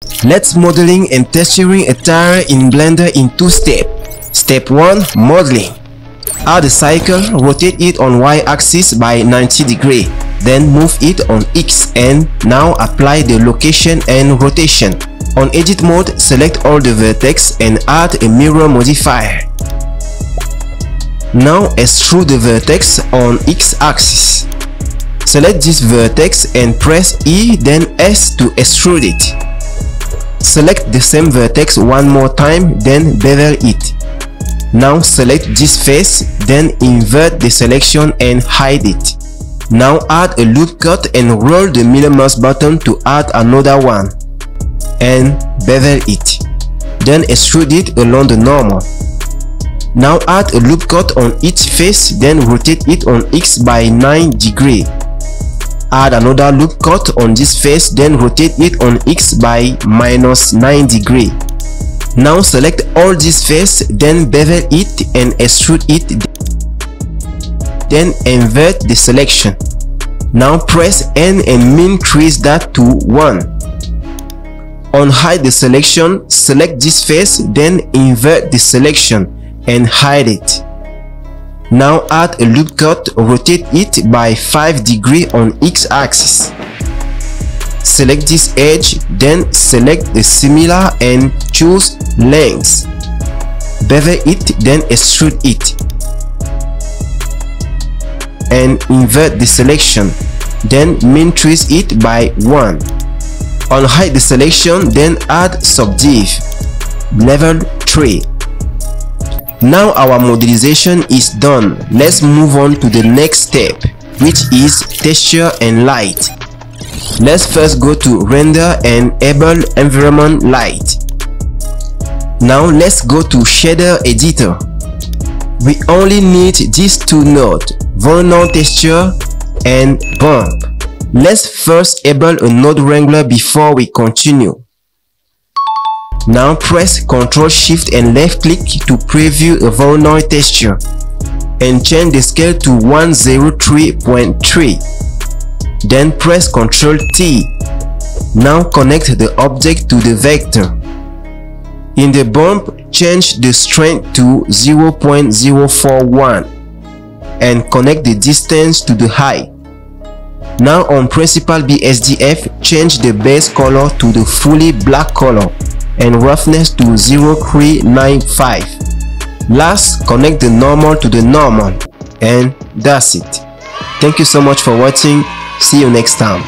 Let's modeling and texturing a tire in Blender in 2 steps. Step 1. Modeling. Add a cycle, rotate it on y-axis by 90 degrees, then move it on X, and now apply the location and rotation. On edit mode, select all the vertex and add a mirror modifier. Now extrude the vertex on X-axis. Select this vertex and press E then S to extrude it. Select the same vertex one more time, then bevel it. Now select this face, then invert the selection and hide it. Now add a loop cut and roll the middle mouse button to add another one. And bevel it. Then extrude it along the normal. Now add a loop cut on each face, then rotate it on X by 9 degrees. Add another loop cut on this face, then rotate it on X by -9 degrees. Now select all this face, then bevel it and extrude it. Then invert the selection. Now press N and increase that to 1. Unhide the selection, select this face, then invert the selection and hide it. Now add a loop cut, rotate it by 5 degrees on X-axis. Select this edge, then select the similar and choose length. Bevel it, then extrude it. And invert the selection, then increase it by 1. Unhide the selection, then add subdiv, level 3. Now our modelization is done. Let's move on to the next step, which is texture and light. Let's first go to render and enable environment light. Now let's go to shader editor. We only need these 2 nodes, volume texture and bump. Let's first enable a node wrangler before we continue. Now press Ctrl Shift and left click to preview a volume texture and change the scale to 103.3. Then press Ctrl T. Now connect the object to the vector. In the bump, change the strength to 0.041 and connect the distance to the height. Now on Principal BSDF, change the base color to the fully black color and roughness to 0395. Last, connect the normal to the normal, and that's it. Thank you so much for watching. See you next time.